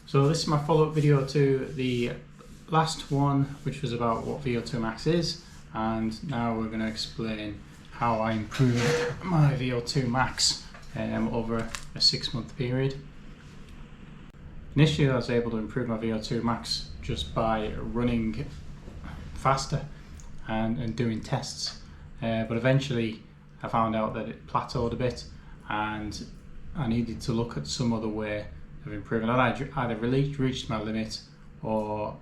So this is my follow-up video to the last one, which was about what Vo2max is, and now we're going to explain how I improved my Vo2max over a 6-month period. Initially I was able to improve my Vo2max just by running faster and doing tests, but eventually I found out that it plateaued a bit and I needed to look at some other way of improving. I'd either reached my limit or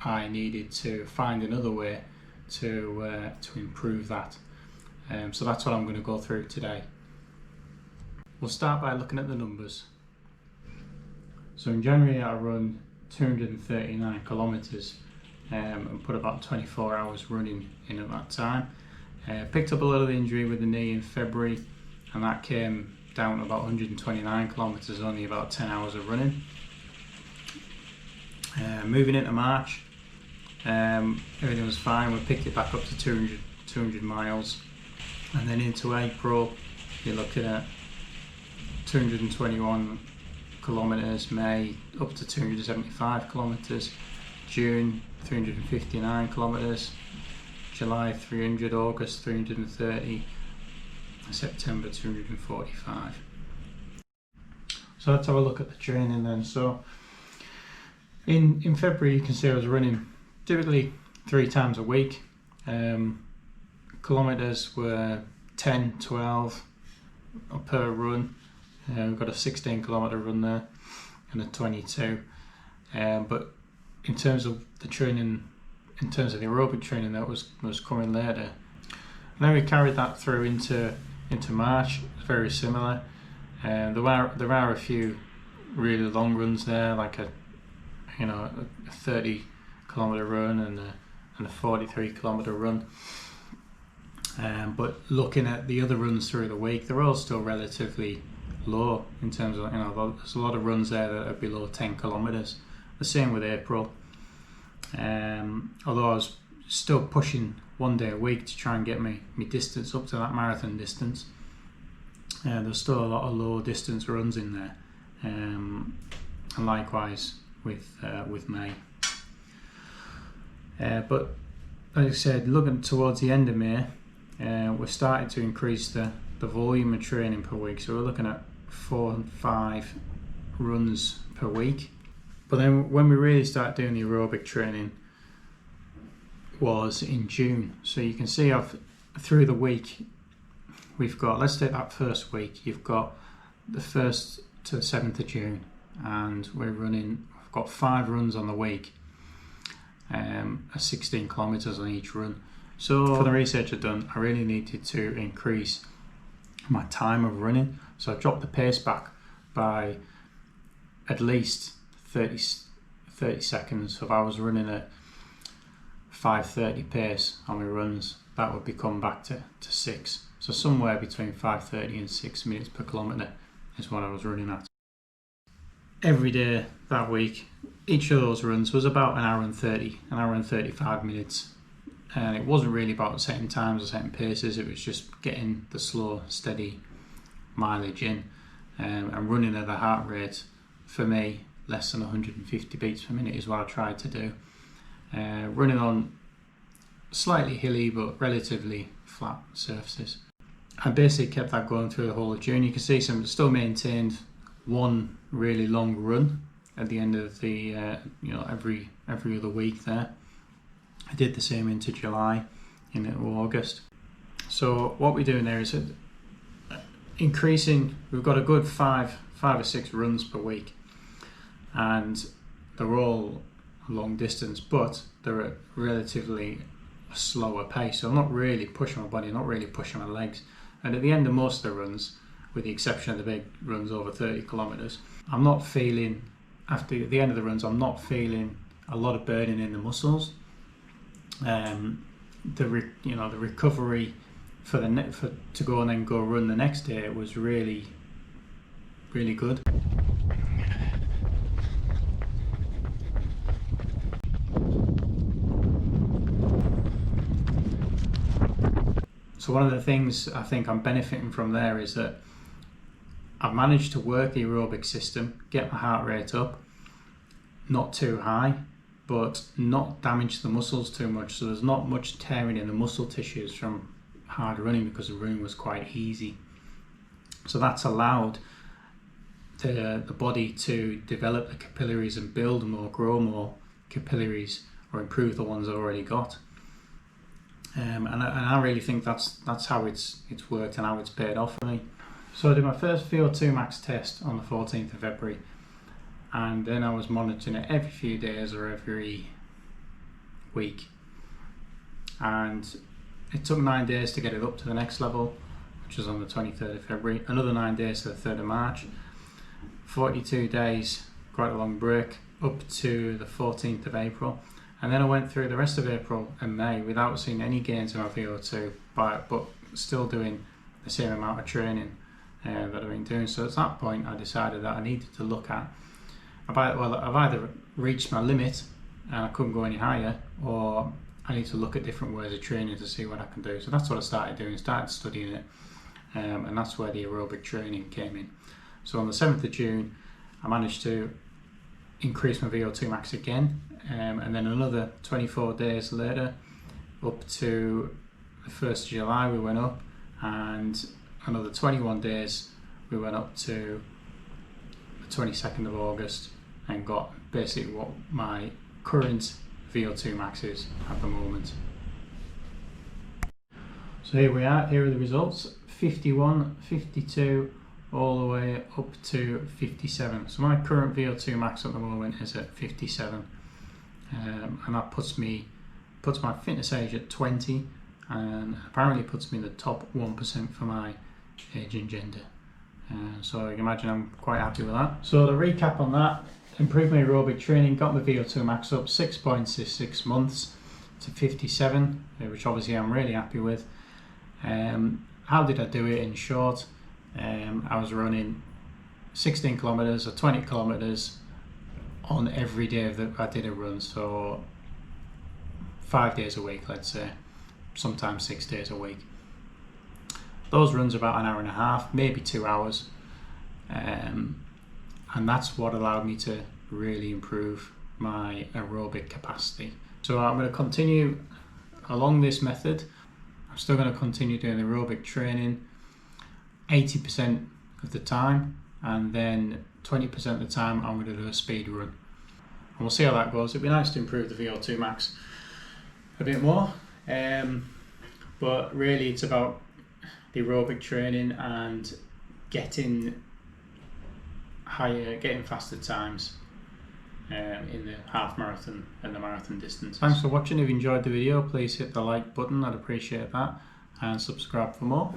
I needed to find another way to improve that. So that's what I'm going to go through today. We'll start by looking at the numbers. So in January I run 239 kilometers and put about 24 hours running in at that time. Picked up a little injury with the knee in February, and that came down to about 129 kilometers, only about 10 hours of running. Moving into March, everything was fine. We picked it back up to 200 miles, and then into April you're looking at 221 kilometers, May up to 275 kilometers, June 359 kilometers, July 300, August 330, September 245. So let's have a look at the training then. So in February you can see I was running typically 3 times a week. Kilometers were 10, 12 per run. We've got a 16 kilometer run there and a 22. But in terms of the training, in terms of the aerobic training that was coming later, and then we carried that through into March. Very similar. There are a few really long runs there, like a 30 kilometer run and a 43 kilometer run. But looking at the other runs through the week, they're all still relatively low in terms of, there's a lot of runs there that are below 10 kilometers. The same with April. Although I was still pushing 1 day a week to try and get my distance up to that marathon distance. There's still a lot of low distance runs in there, and likewise with May. But like I said, looking towards the end of May, we're starting to increase the volume of training per week. So we're looking at 4 and 5 runs per week. But then when we really start doing the aerobic training was in June. So you can see through the week we've got, let's take that first week, you've got the 1st to the 7th of June, and we've got 5 runs on the week, 16 kilometers on each run. So for the research I've done, I really needed to increase my time of running. So I've dropped the pace back by at least 30 seconds. So if I was running at 5:30 pace on my runs, that would become back to 6. So somewhere between 5:30 and 6 minutes per kilometre is what I was running at. Every day that week, each of those runs was about an hour and 35 minutes. And it wasn't really about setting times or setting paces, it was just getting the slow, steady mileage in, and running at a heart rate, for me, less than 150 beats per minute is what I tried to do. Running on slightly hilly but relatively flat surfaces. I basically kept that going through the whole of June. You can see still maintained one really long run at the end of the every other week there. I did the same into July, into August. So what we're doing there is increasing. We've got a good 5 or 6 runs per week, and they're all long distance, but they're at relatively a slower pace. So I'm not really pushing my body, not really pushing my legs. And at the end of most of the runs, with the exception of the big runs over 30 kilometers, I'm not feeling, after the end of the runs, I'm not feeling a lot of burning in the muscles. The recovery to go and then go run the next day was really, really good. So one of the things I think I'm benefiting from there is that I've managed to work the aerobic system, get my heart rate up, not too high, but not damage the muscles too much. So there's not much tearing in the muscle tissues from hard running because the running was quite easy. So that's allowed the body to develop the capillaries and build more, grow more capillaries, or improve the ones I've already got. And I really think that's how it's worked and how it's paid off for me. So I did my first Vo2max test on the 14th of February, and then I was monitoring it every few days or every week, and it took 9 days to get it up to the next level, which was on the 23rd of February, another 9 days to the 3rd of March, 42 days, quite a long break, up to the 14th of April. And then I went through the rest of April and May without seeing any gains in my VO2, but still doing the same amount of training that I've been doing. So at that point I decided that I needed to look at, I've either reached my limit and I couldn't go any higher, or I need to look at different ways of training to see what I can do. So that's what I started doing, started studying it, and that's where the aerobic training came in. So on the 7th of June I managed to increase my Vo2max again, and then another 24 days later up to the 1st of July we went up, and another 21 days we went up to the 22nd of August and got basically what my current Vo2max is at the moment. So here we are, here are the results: 51, 52, all the way up to 57. So my current Vo2max at the moment is at 57, and that puts my fitness age at 20, and apparently puts me in the top 1% for my age and gender. So you can imagine I'm quite happy with that. So to recap on that, improved my aerobic training, got my Vo2max up 6.6 months to 57, which obviously I'm really happy with. How did I do it in short? I was running 16 kilometers or 20 kilometers on every day that I did a run, so 5 days a week, let's say, sometimes 6 days a week. Those runs are about an hour and a half, maybe 2 hours, and that's what allowed me to really improve my aerobic capacity. So I'm going to continue along this method. I'm still going to continue doing aerobic training 80% of the time, and then 20% of the time I'm going to do a speed run, and we'll see how that goes. It'd be nice to improve the Vo2max a bit more, but really it's about the aerobic training and getting faster times in the half marathon and the marathon distance. Thanks for watching. If you enjoyed the video, please hit the like button, I'd appreciate that, and subscribe for more.